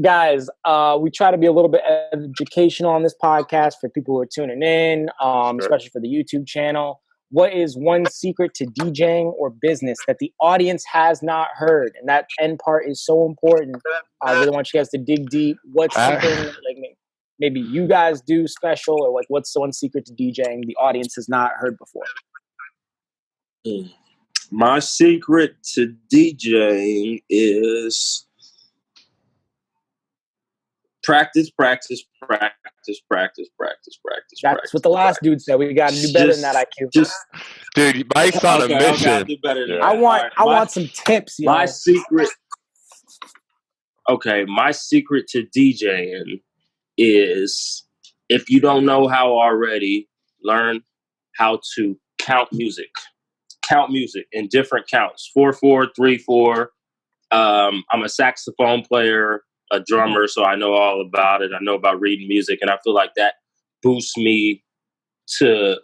Guys, we try to be a little bit educational on this podcast for people who are tuning in, especially for the YouTube channel. What is one secret to DJing or business that the audience has not heard? And that end part is so important. I really want you guys to dig deep. What's something like maybe you guys do special, or like what's the one secret to DJing the audience has not heard before? My secret to DJing is practice. That's what the last dude said. We got to do better than that, IQ. Dude, Mike's on a mission. Do better than I want some tips. My secret. Okay, my secret to DJing is, if you don't know how already, learn how to count music. Count music in different counts. 4/4, 3/4. I'm a saxophone player, a drummer, so I know all about it. I know about reading music, and I feel like that boosts me to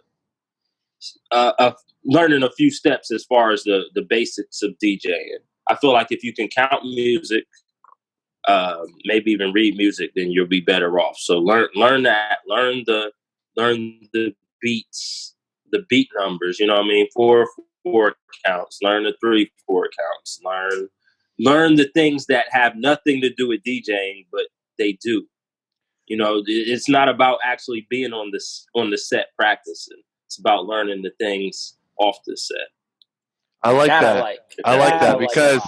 learning a few steps as far as the basics of DJing. I feel like if you can count music, maybe even read music, then you'll be better off. So learn that. Learn the beats, the beat numbers. You know what I mean? 4/4 counts. Learn the 3/4 counts. Learn the things that have nothing to do with DJing, but they do. You know, it's not about actually being on the set practicing. It's about learning the things off the set. I like that. I like that because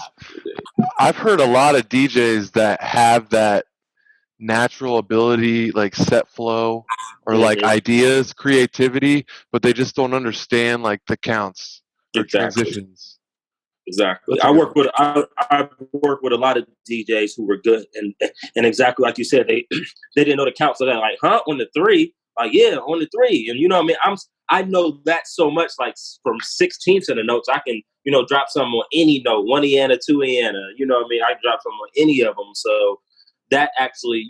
I've heard a lot of DJs that have that natural ability, like set flow or like ideas, creativity, but they just don't understand like the counts or transitions. Exactly. I work with a lot of DJs who were good, and exactly like you said, they didn't know the count, so they're like, "Huh, on the 3?" Like, yeah, on the 3, and you know what I mean. I know that so much, like from 16ths of the notes, I can drop something on any note, 1-iana, 2-iana. You know what I mean. I can drop something on any of them, so that actually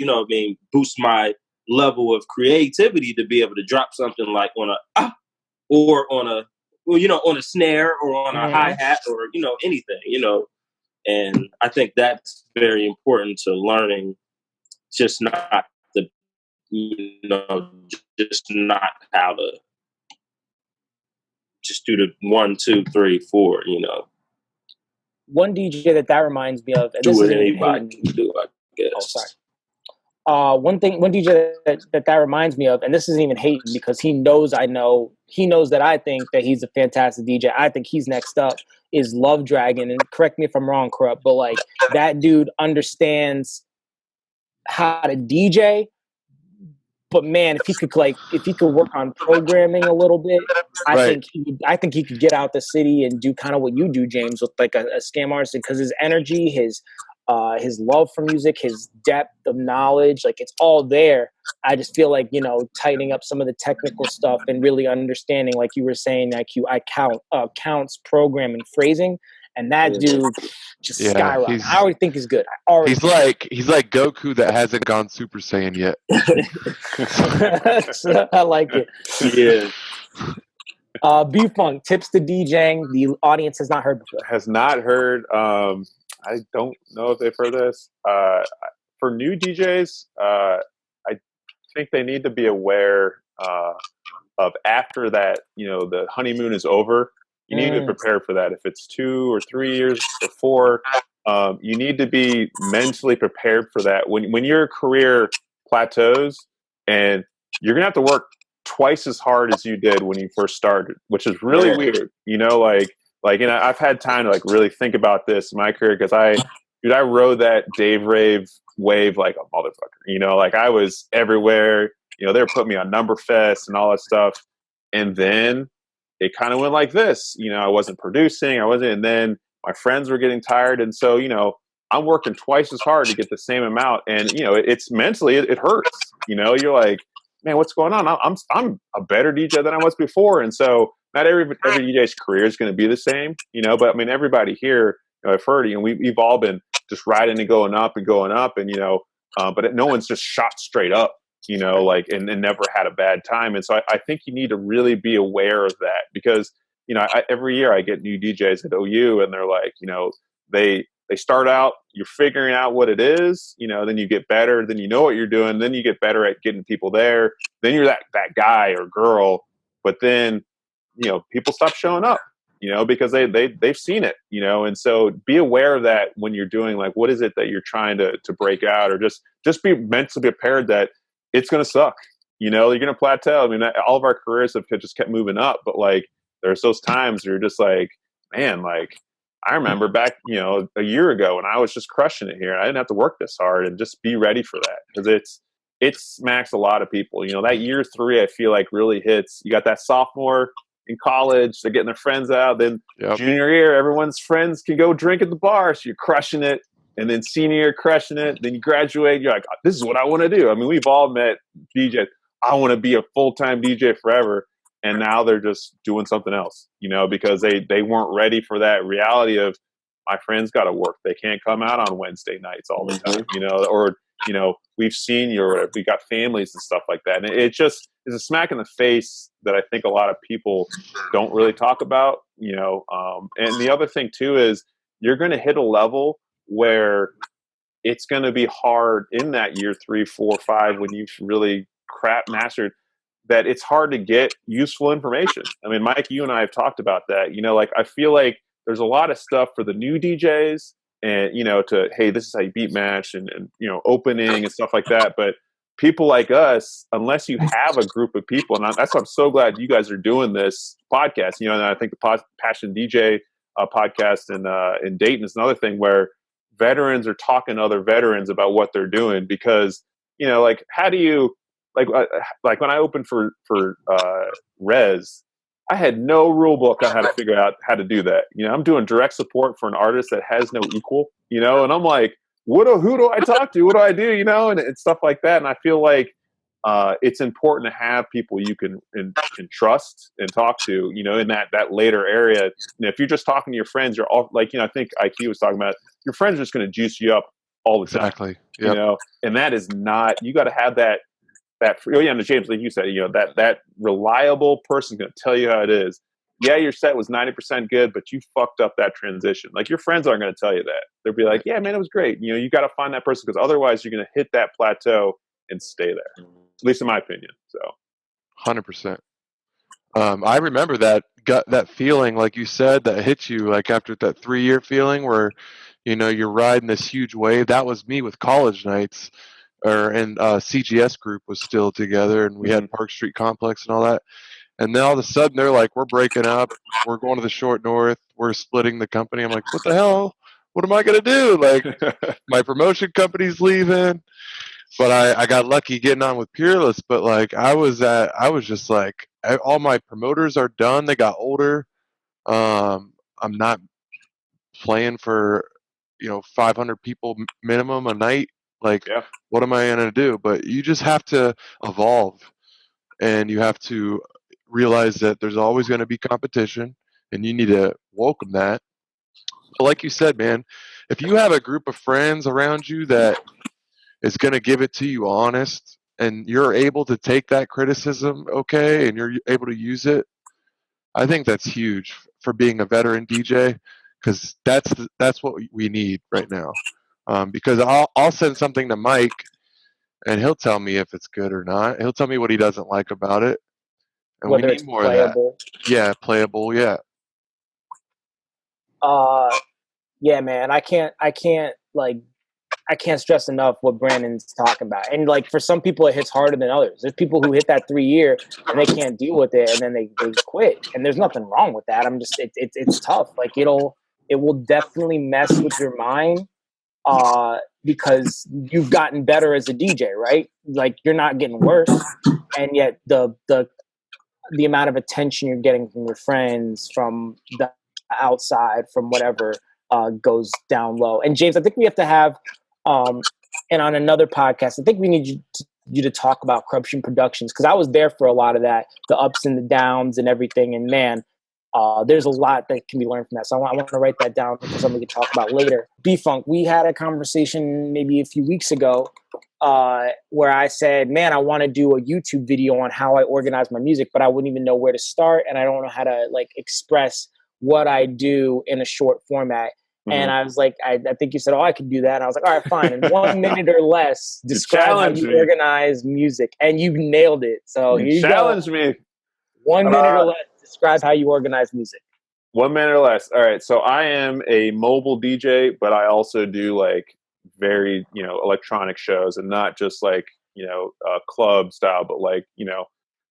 boosts my level of creativity to be able to drop something like on a or on a. Well, on a snare or on a hi-hat or, anything, and I think that's very important to learning, just not just not how to just do the 1, 2, 3, 4, One DJ that reminds me of, and do what anybody can do, I guess. Oh, sorry. One DJ that reminds me of, and this isn't even hating because he knows that I think that he's a fantastic DJ. I think he's next up, is Love Dragon. And correct me if I'm wrong, Corrupt, but like that dude understands how to DJ. But man, if he could work on programming a little bit, I think he could get out the city and do kind of what you do, James, with like a scam artist, because his energy, his love for music, his depth of knowledge, like it's all there. I just feel like, tightening up some of the technical stuff and really understanding, like you were saying, counts, programming, phrasing, and that dude just skyrockets. I already think he's good. He's like Goku that hasn't gone Super Saiyan yet. I like it. Yeah. BFUNK, tips to DJing the audience has not heard before. Has not heard. I don't know if they've heard this. For new DJs, I think they need to be aware of after that, the honeymoon is over. You need to prepare for that. If it's 2 or 3 years before, you need to be mentally prepared for that. When your career plateaus, and you're gonna have to work twice as hard as you did when you first started, which is really weird. I've had time to like really think about this in my career, because I rode that Dave Rave wave like a motherfucker. Like I was everywhere. They were putting me on Number Fest and all that stuff, and then it kind of went like this. I wasn't producing, and then my friends were getting tired, and so I'm working twice as hard to get the same amount, and it's mentally it hurts. You're like, man, what's going on? I'm a better DJ than I was before, and so not every DJ's career is going to be the same, but I mean, everybody here, I've heard, we've all been just riding and going up, and but no one's just shot straight up, and never had a bad time. And so I think you need to really be aware of that, because, every year I get new DJs at OU, and they're like, they they start out, you're figuring out what it is, you know, then you get better, then you know what you're doing, then you get better at getting people there. Then you're that guy or girl, but then, you know, people stop showing up, you know, because they've seen it, you know, and so be aware of that when you're doing like, what is it that you're trying to break out, or just be mentally prepared that it's going to suck, you know, you're going to plateau. I mean, all of our careers have just kept moving up, but like, there's those times where you're just like, man, like, I remember back, you know, a year ago when I was just crushing it here. I didn't have to work this hard, and just be ready for that, because it smacks a lot of people. You know, that year 3, I feel like really hits. You got that sophomore in college, they're getting their friends out. Then junior year, everyone's friends can go drink at the bar, so you're crushing it. And then senior year, crushing it. Then you graduate, you're like, this is what I want to do. I mean, we've all met DJs. I want to be a full-time DJ forever. And now they're just doing something else, you know, because they weren't ready for that reality of, my friends got to work. They can't come out on Wednesday nights all the time, you know, or, you know, we've seen you, or whatever. We got families and stuff like that. And it just is a smack in the face that I think a lot of people don't really talk about, you know. And the other thing too is, you're going to hit a level where it's going to be hard in that year 3, 4, 5, when you've really mastered that. It's hard to get useful information. I mean, Mike, you and I have talked about that. You know, like, I feel like there's a lot of stuff for the new DJs, and, you know, hey, this is how you beat match, and you know, opening and stuff like that. But people like us, unless you have a group of people, and that's why I'm so glad you guys are doing this podcast. You know, and I think the Passion DJ podcast in Dayton is another thing where veterans are talking to other veterans about what they're doing, because, you know, like, how do you, like when I opened for Rez, I had no rule book on how to figure out how to do that. You know, I'm doing direct support for an artist that has no equal, you know, and I'm like, who do I talk to? What do I do? You know, and stuff like that. And I feel like it's important to have people you can trust and talk to, you know, in that later area. And if you're just talking to your friends, you're all like, you know, I think IQ was talking about, your friends are just going to juice you up all the time. Exactly. Yep. You know, and that is not, you got to have that, and James, like you said, you know, that reliable person going to tell you how it is. Yeah, your set was 90% good, but you fucked up that transition. Like, your friends aren't going to tell you that. They'll be like, yeah, man, it was great. You know, you got to find that person, because otherwise you're going to hit that plateau and stay there. At least in my opinion. So, 100%. I remember that feeling, like you said, that hit you, like after that 3-year feeling where, you know, you're riding this huge wave. That was me with college nights. And CGS group was still together, and we had Park Street Complex and all that. And then all of a sudden they're like, we're breaking up. We're going to the Short North. We're splitting the company. I'm like, what the hell? What am I going to do? Like, my promotion company's leaving. But I got lucky getting on with Peerless. But like, I was just like, all my promoters are done. They got older. I'm not playing for, you know, 500 people minimum a night. Like, what am I going to do? But you just have to evolve, and you have to realize that there's always going to be competition, and you need to welcome that. But like you said, man, if you have a group of friends around you that is going to give it to you honest, and you're able to take that criticism, okay, and you're able to use it, I think that's huge for being a veteran DJ, because that's what we need right now. Because I'll send something to Mike, and he'll tell me if it's good or not. He'll tell me what he doesn't like about it, and whether we it's need more playable. of that. Yeah, playable. Yeah. Yeah, man. I can't stress enough what Brandon's talking about. And like, for some people, it hits harder than others. There's people who hit that 3-year and they can't deal with it, and then they quit. And there's nothing wrong with that. I'm just, it's tough. Like, it will definitely mess with your mind, because you've gotten better as a DJ, right? Like, you're not getting worse, and yet the amount of attention you're getting from your friends, from the outside, from whatever, goes down low. And James, I think we have to have, and on another podcast, I think we need you to talk about Corruption Productions, because I was there for a lot of that, the ups and the downs and everything. And man, there's a lot that can be learned from that. So I want to write that down for something we can talk about later. BFUNK, we had a conversation maybe a few weeks ago where I said, man, I want to do a YouTube video on how I organize my music, but I wouldn't even know where to start, and I don't know how to like express what I do in a short format. And I was like, I think you said, oh, I could do that. And I was like, all right, fine. In 1 minute or less, describe how you organize music. And you nailed it. So here you challenge go. Me. 1 minute or less, describe how you organize music. 1 minute or less. All right. So I am a mobile DJ, but I also do like very, electronic shows, and not just like, club style, but like,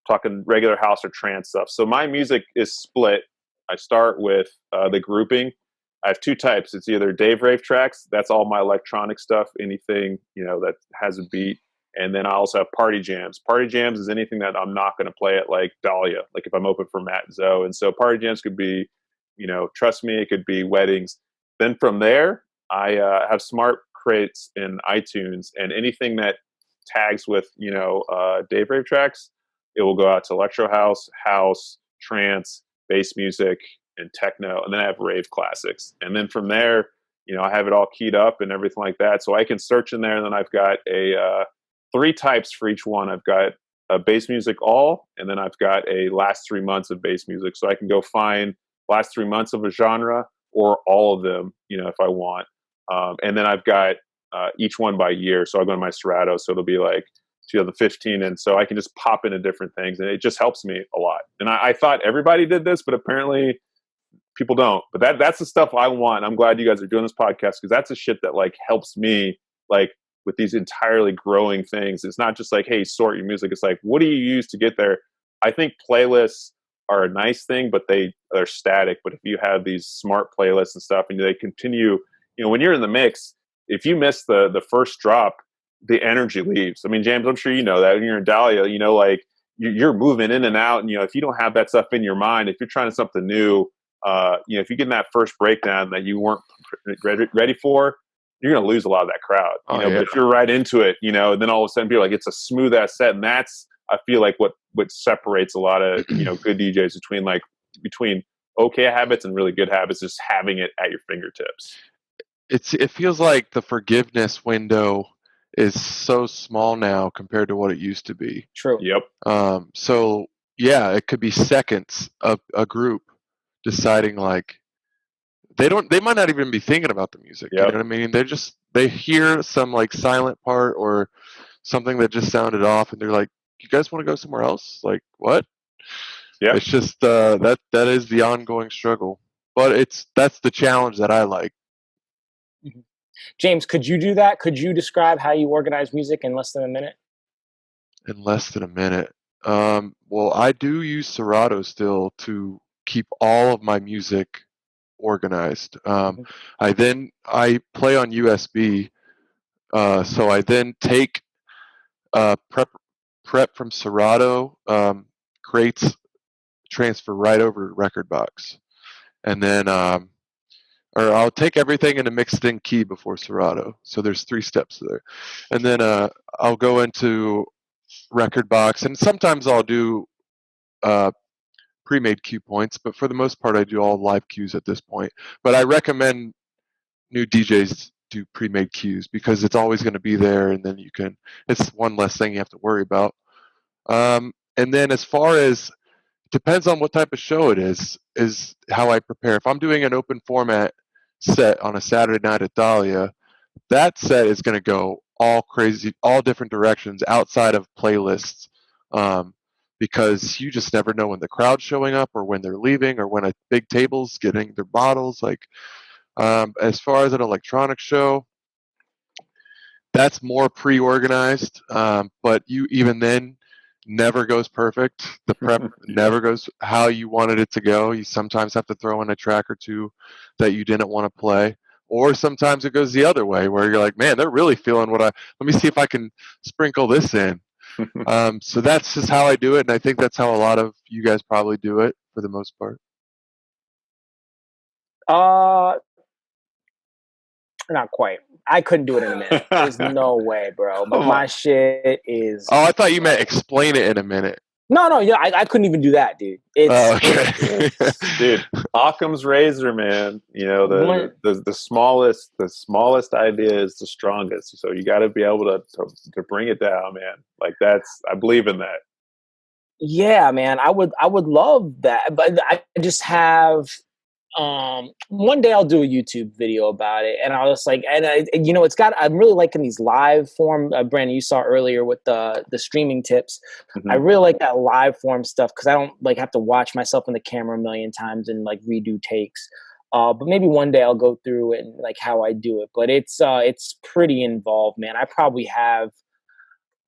talking regular house or trance stuff. So my music is split. I start with the grouping. I have two types. It's either Dave Rave tracks. That's all my electronic stuff, anything, that has a beat. And then I also have party jams. Party jams is anything that I'm not going to play at like Dahlia, like if I'm open for Matt and Zoe. And so party jams could be, Trust Me, it could be weddings. Then from there, I have smart crates in iTunes, and anything that tags with, Dave Rave tracks, it will go out to electro house, trance, bass music, and techno. And then I have rave classics. And then from there, I have it all keyed up and everything like that. So I can search in there, and then I've got a 3 types for each one. I've got a bass music all, and then I've got a last 3 months of bass music. So I can go find last 3 months of a genre or all of them, if I want. And then I've got each one by year. So I'll go to my Serato. So it'll be like 2015. And so I can just pop into different things, and it just helps me a lot. And I thought everybody did this, but apparently people don't. But that's the stuff I want. I'm glad you guys are doing this podcast, because that's the shit that like helps me like with these entirely growing things. It's not just like, hey, sort your music. It's like, what do you use to get there? I think playlists are a nice thing, but they're static. But if you have these smart playlists and stuff, and they continue, when you're in the mix, if you miss the first drop, the energy leaves. I mean, James, I'm sure you know that when you're in Dahlia, like you're moving in and out, and if you don't have that stuff in your mind, if you're trying something new, if you get in that first breakdown that you weren't ready for, you're going to lose a lot of that crowd. But if you're right into it, then all of a sudden people are like, it's a smooth ass set, and that's, I feel like what separates a lot of good DJs between okay habits and really good habits, just having it at your fingertips. It feels like the forgiveness window is so small now compared to what it used to be. True. Yep. So yeah, it could be seconds of a group deciding like they might not even be thinking about the music. Yep. You know what I mean? They hear some like silent part or something that just sounded off, and they're like, you guys want to go somewhere else? Like, what? Yeah. It's just that is the ongoing struggle. But that's the challenge that I like. Mm-hmm. James, could you do that? Could you describe how you organize music in less than a minute? In less than a minute. Well, I do use Serato still to keep all of my music organized. I play on USB, so I then take prep from Serato, crates, transfer right over to Rekordbox, and then or I'll take everything and mix it in key before Serato. So there's 3 steps there, and then I'll go into Rekordbox, and sometimes I'll do pre-made cue points, but for the most part I do all live cues at this point. But I recommend new DJs do pre-made cues, because it's always going to be there, and then it's one less thing you have to worry about. And then as far as, depends on what type of show it is how I prepare. If I'm doing an open format set on a Saturday night at Dahlia, that set is going to go all crazy, all different directions outside of playlists, because you just never know when the crowd's showing up or when they're leaving or when a big table's getting their bottles. Like, as far as an electronic show, that's more pre-organized, but even then never goes perfect. The prep never goes how you wanted it to go. You sometimes have to throw in a track or two that you didn't want to play, or sometimes it goes the other way where you're like, man, they're really feeling let me see if I can sprinkle this in. So that's just how I do it, and I think that's how a lot of you guys probably do it for the most part. Not quite. I couldn't do it in a minute. There's no way, bro. But my shit is... Oh, I thought you meant explain it in a minute. No, yeah, I couldn't even do that, dude. Okay. Dude, Occam's razor, man. The smallest idea is the strongest. So you got to be able to bring it down, man. Like I believe in that. Yeah, man. I would love that, but I just have One day I'll do a YouTube video about it, and I'll just like, I'm really liking these live form. Brandon, you saw earlier with the streaming tips. Mm-hmm. I really like that live form stuff because I don't like have to watch myself in the camera a million times and like redo takes. But maybe one day I'll go through it and like how I do it. But it's pretty involved, man. I probably have.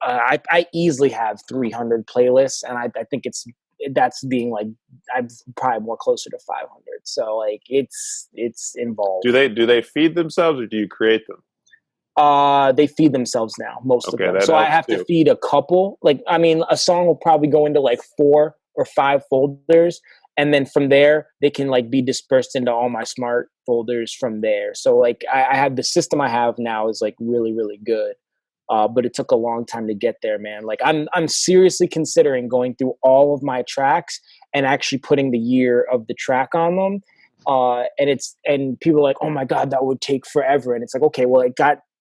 I easily have 300 playlists, and I think that's being like I'm probably more closer to 500. So like it's involved. Do they feed themselves or do you create them? They feed themselves now, most of them. So I have too. to feed a couple. Like I mean, a song will probably go into like 4 or 5 folders, and then from there they can like be dispersed into all my smart folders from there. So like I have the system I have now is like really, really good. But it took a long time to get there, man. Like I'm seriously considering going through all of my tracks and actually putting the year of the track on them. And people are like, oh my God, that would take forever. And it's like, okay, well,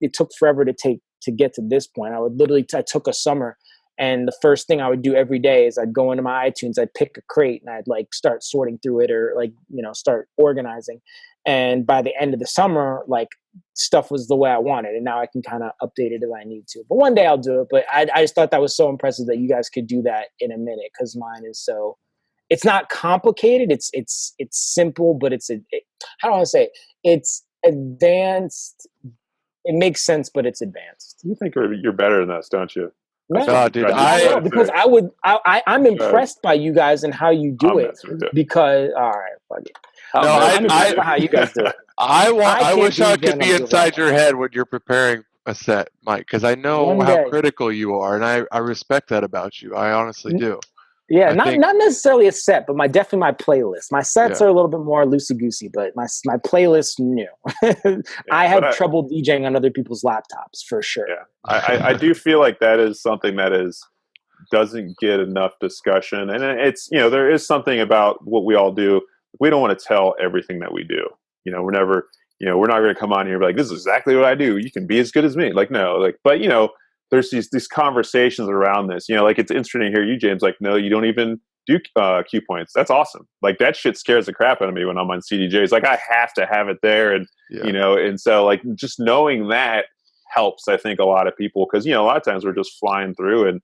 it took forever to get to this point. I took a summer, and the first thing I would do every day is I'd go into my iTunes, I'd pick a crate, and I'd like start sorting through it, or like, start organizing. And by the end of the summer, like stuff was the way I wanted. And now I can kind of update it as I need to. But one day I'll do it. But I just thought that was so impressive that you guys could do that in a minute, because mine is so, it's not complicated. It's simple, but how do I say it? It's advanced. It makes sense, but it's advanced. You think you're better than us, don't you? No, dude. Because I'm impressed by you guys and how you do it. Because all right, fuck it. No, I'm impressed by how you guys do it. I wish I could be inside your head when you're preparing a set, Mike, because I know how critical you are, and I respect that about you. I honestly do. Yeah, not necessarily a set, but definitely my playlist. My sets are a little bit more loosey-goosey, but my playlist, new. I had trouble DJing on other people's laptops, for sure. Yeah, I do feel like that is something that doesn't get enough discussion. And it's, there is something about what we all do. We don't want to tell everything that we do. We're never, we're not going to come on here and be like, this is exactly what I do. You can be as good as me. Like, no, like, but there's these conversations around this, like it's interesting to hear you, James, like, no, you don't even do cue points. That's awesome. Like that shit scares the crap out of me when I'm on CDJs. Like I have to have it there. And, and so like just knowing that helps, I think, a lot of people. Cause a lot of times we're just flying through and,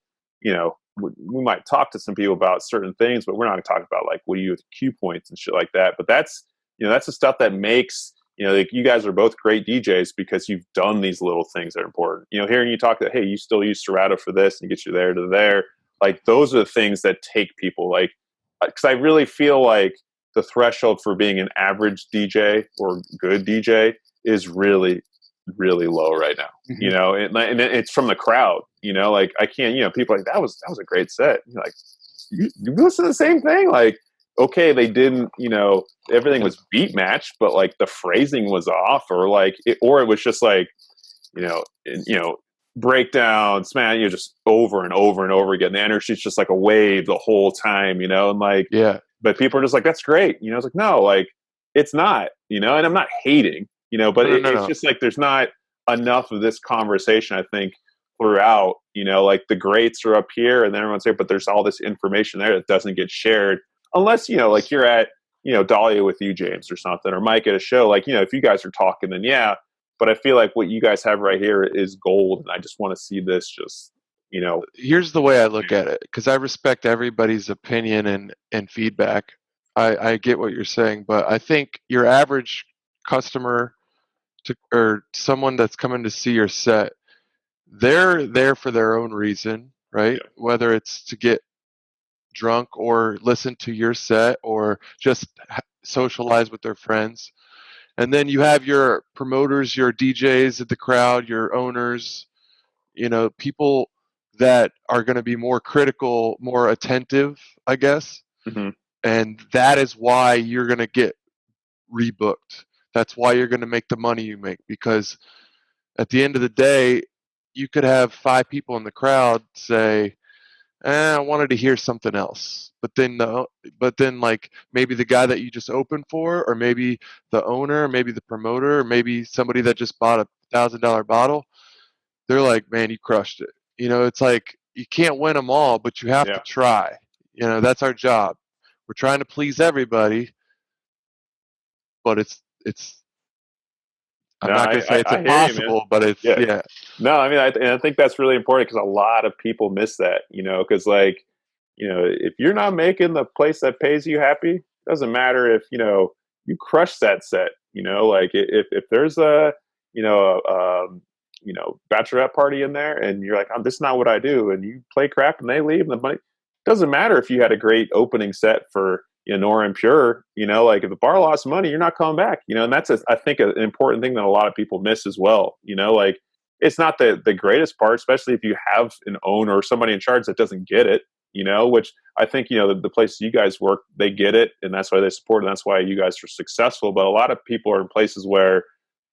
we might talk to some people about certain things, but we're not going to talk about like, what do you do with cue points and shit like that. But that's, that's the stuff that makes, like you guys are both great DJs because you've done these little things that are important. Hearing you talk that, hey, you still use Serato for this and get you there to there. Like those are the things that take people, like, because I really feel like the threshold for being an average DJ or good DJ is really, really low right now. Mm-hmm. And it's from the crowd. Like I can't. People are like that was a great set. You're like, you listen to the same thing. Like, okay, they didn't. Everything was beat matched, but like the phrasing was off, or like, it was just like, breakdowns, man. Just over and over and over again. The energy's just like a wave the whole time. And like, yeah. But people are just like, that's great. It's like, no, like it's not. And I'm not hating. But it's just like there's not enough of this conversation, I think, throughout. Like the greats are up here and then everyone's here, but there's all this information there that doesn't get shared unless, like you're at, Dahlia with you, James, or something, or Mike at a show. Like, if you guys are talking, then yeah. But I feel like what you guys have right here is gold, and I just want to see this just, Here's the way I look at it, because I respect everybody's opinion and feedback. I get what you're saying, but I think your average customer or someone that's coming to see your set, they're there for their own reason, right? Yeah. Whether it's to get drunk or listen to your set or just socialize with their friends. And then you have your promoters, your DJs at the crowd, your owners, people that are going to be more critical, more attentive, I guess. Mm-hmm. And that is why you're going to get rebooked. That's why you're going to make the money you make, because at the end of the day, you could have 5 people in the crowd say, I wanted to hear something else. But then like maybe the guy that you just opened for, or maybe the owner, or maybe the promoter, or maybe somebody that just bought a $1,000 bottle, they're like, man, you crushed it. It's like you can't win them all, but you have to try. That's our job. We're trying to please everybody. but it's. I'm not going to say it's impossible, but it's yeah. No, I mean, I think that's really important because a lot of people miss that, you know, because like, you know, if you're not making the place that pays you happy, it doesn't matter if, you know, you crush that set, you know, like if there's a, you know, bachelorette party in there and you're like, oh, this is not what I do. And you play crap and they leave and the money, doesn't matter if you had a great opening set for, you know, Nora and Pure, you know, like if the bar lost money, you're not coming back, you know, and that's, I think, an important thing that a lot of people miss as well. You know, like it's not the greatest part, especially if you have an owner or somebody in charge that doesn't get it, you know, which I think, you know, the places you guys work, they get it. And that's why they support it. And that's why you guys are successful. But a lot of people are in places where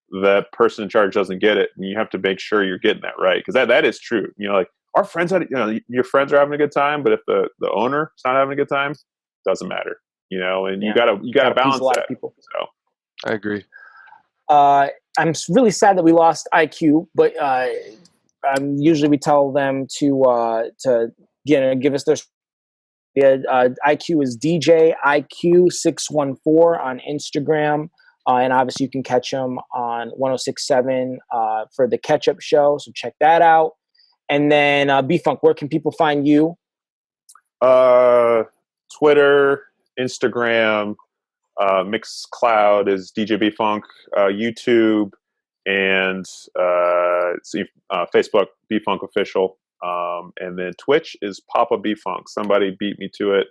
the person in charge doesn't get it. And you have to make sure you're getting that right. Because that is true. You know, like our friends, you know, your friends are having a good time, but if the owner is not having a good time, doesn't matter, you know, and you gotta balance a lot that. Of people. So I agree. I'm really sad that we lost IQ, but usually we tell them to give us their. IQ is DJIQ614 on Instagram, and obviously you can catch him on 106.7 for the Catch Up Show. So check that out. And then BFUNK, where can people find you? Twitter, Instagram, Mixcloud is DJBFUNK, YouTube, and Facebook BFUNK Official, and then Twitch is Papa BFUNK. Somebody beat me to it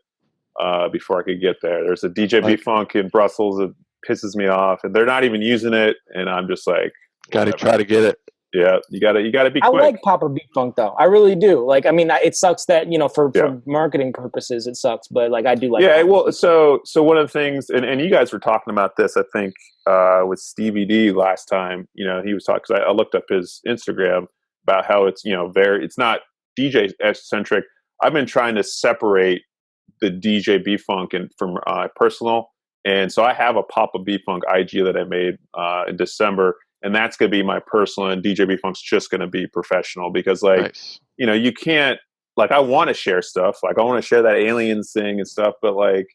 before I could get there. There's a DJBFUNK in Brussels that pisses me off, and they're not even using it, and I'm just like, got to try to get it. Yeah, you gotta be quick. I like Papa BFUNK though. I really do. Like, I mean, it sucks that, you know, for marketing purposes, it sucks. But like, I do like. Yeah, Papa well, BFUNK. so one of the things, and you guys were talking about this, I think, with Stevie D last time. You know, he was talking. Cause I looked up his Instagram about how it's, you know, it's not DJ centric. I've been trying to separate the DJ BFUNK and from personal, and so I have a Papa BFUNK IG that I made in December. And that's going to be my personal, and DJ BFUNK's just going to be professional because, like, nice. You know, you can't, like, I want to share stuff. Like, I want to share that aliens thing and stuff, but, like,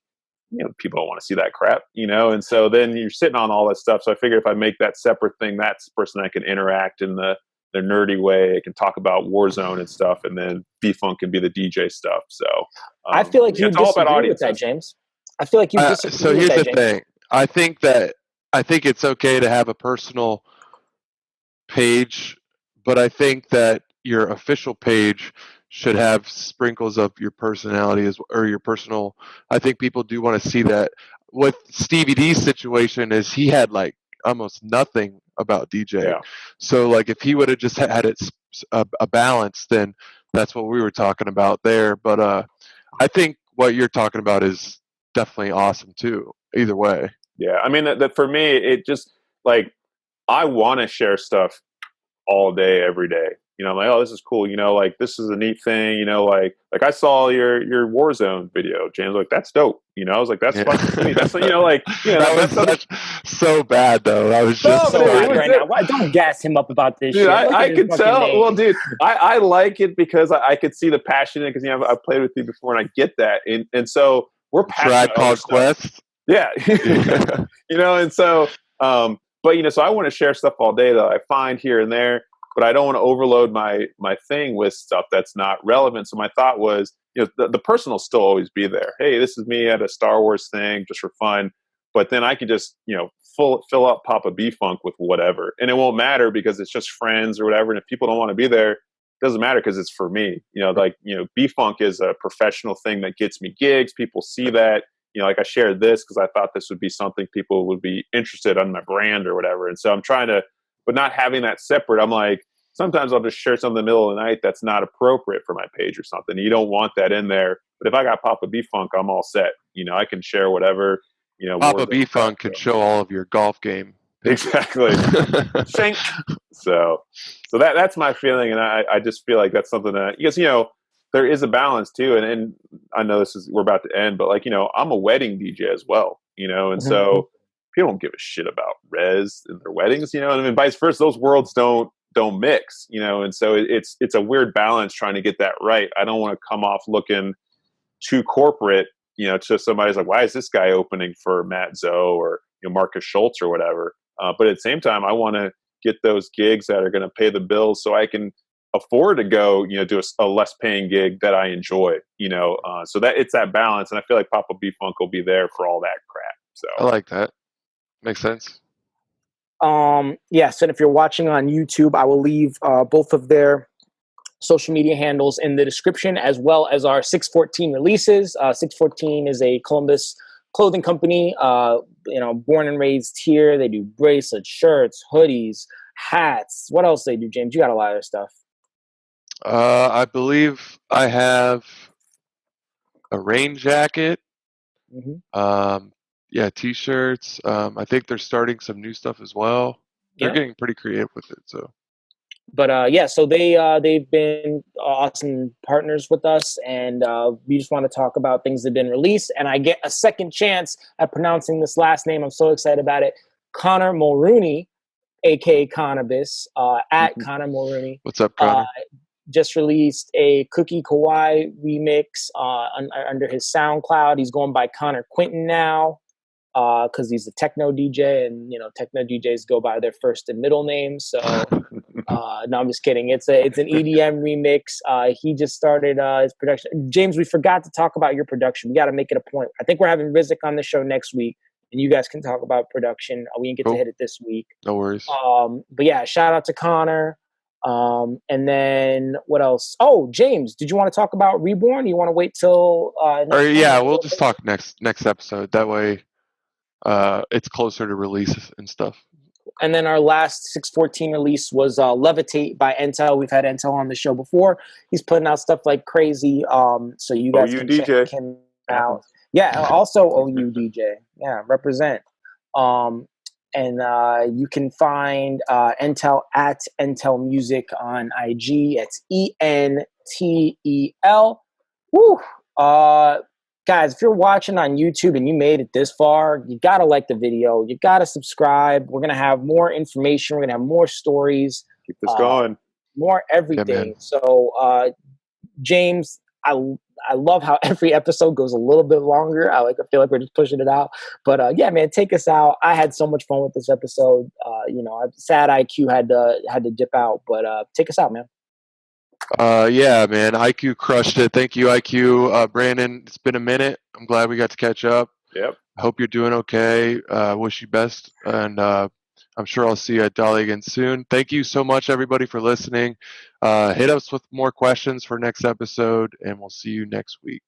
you know, people don't want to see that crap, you know? And so then you're sitting on all that stuff. So I figured if I make that separate thing, that's the person that can interact in the nerdy way. It can talk about Warzone and stuff, and then BFUNK can be the DJ stuff. So I feel like you disagree with that, James. I feel like you disagree so here's the thing. I think it's okay to have a personal page, but I think that your official page should have sprinkles of your personality or your personal. I think people do want to see that. What Stevie D's situation is, he had like almost nothing about DJ. Yeah. So like if he would have just had a balance, then that's what we were talking about there. But I think what you're talking about is definitely awesome too. Either way. Yeah, I mean that for me, it just like I want to share stuff all day, every day. You know, I'm like, oh, this is cool. You know, like this is a neat thing. You know, like I saw your Warzone video, James. Like that's dope. You know, I was like, that's fucking neat. That's, you know, like, you know, that was so bad though. I was just so bad right now. Why don't gas him up about this dude, shit? I could tell. Name. Well, dude, I like it because I could see the passion because, you know, I played with you before and I get that, and so we're passionate. Quest. Yeah. You know, and so, but, you know, so I want to share stuff all day that I find here and there, but I don't want to overload my thing with stuff that's not relevant. So my thought was, you know, the person will still always be there. Hey, this is me at a Star Wars thing just for fun. But then I could just, you know, fill up Papa BFUNK with whatever. And it won't matter because it's just friends or whatever. And if people don't want to be there, it doesn't matter because it's for me. You know, like, you know, BFUNK is a professional thing that gets me gigs. People see that. You know, like I shared this because I thought this would be something people would be interested in my brand or whatever. And so I'm trying to, but not having that separate, I'm like, sometimes I'll just share something in the middle of the night that's not appropriate for my page or something. You don't want that in there. But if I got Papa BFUNK, I'm all set. You know, I can share whatever, you know. Papa BFUNK can show all of your golf game. Exactly. So that's my feeling. And I just feel like that's something that, because, you know, there is a balance too. And I know we're about to end, but like, you know, I'm a wedding DJ as well, you know, and so people don't give a shit about res and their weddings, you know, and I mean, vice versa, those worlds don't mix, you know, and so it's a weird balance trying to get that right. I don't want to come off looking too corporate, you know, to somebody's like, why is this guy opening for Matt Zoe or, Marcus Schultz or whatever. But at the same time, I want to get those gigs that are going to pay the bills so I can afford to go, do a less paying gig that I enjoy, so that it's that balance. And I feel like Papa B-Funk will be there for all that crap. So I like that. Makes sense. Yes. And if you're watching on YouTube, I will leave both of their social media handles in the description, as well as our 614 releases. 614 is a Columbus clothing company, born and raised here. They do bracelets, shirts, hoodies, hats. What else they do, James? You got a lot of stuff. I believe I have a rain jacket. Mm-hmm. T-shirts. I think they're starting some new stuff as well. They're getting pretty creative with it. So. But so they've been awesome partners with us, and we just want to talk about things that have been released. And I get a second chance at pronouncing this last name. I'm so excited about it. Connor Mulrooney, aka Cannabis, at Connor Mulrooney. What's up, Connor? Just released a Cookie Kawaii remix under his SoundCloud. He's going by Connor Quinton now because he's a techno DJ, and techno DJs go by their first and middle names. So no, I'm just kidding. It's an EDM remix. He just started his production. James, we forgot to talk about your production. We got to make it a point. I think we're having Rizik on the show next week, and you guys can talk about production. We didn't get to hit it this week. No worries. But yeah, shout out to Connor. And then what else? Oh, James, did you want to talk about Reborn? You want to wait till we'll just talk next episode. That way it's closer to release and stuff. And then our last 614 release was Levitate by Entel. We've had Entel on the show before. He's putting out stuff like crazy. So you guys can check him out. Yeah, also OU DJ. Yeah, represent. And you can find Entel at Entel Music on IG. It's ENTEL. Woo! Guys, if you're watching on YouTube and you made it this far, you got to like the video. You got to subscribe. We're going to have more information. We're going to have more stories. Keep this going. More everything. So, James, I love how every episode goes a little bit longer. I feel like we're just pushing it out. But yeah, man, take us out. I had so much fun with this episode. I'm sad IQ had to dip out, but take us out, man. Yeah, man. IQ crushed it. Thank you, IQ. Brandon, it's been a minute. I'm glad we got to catch up. Yep. I hope you're doing okay. Wish you best. And I'm sure I'll see you at Dolly again soon. Thank you so much, everybody, for listening. Hit us with more questions for next episode, and we'll see you next week.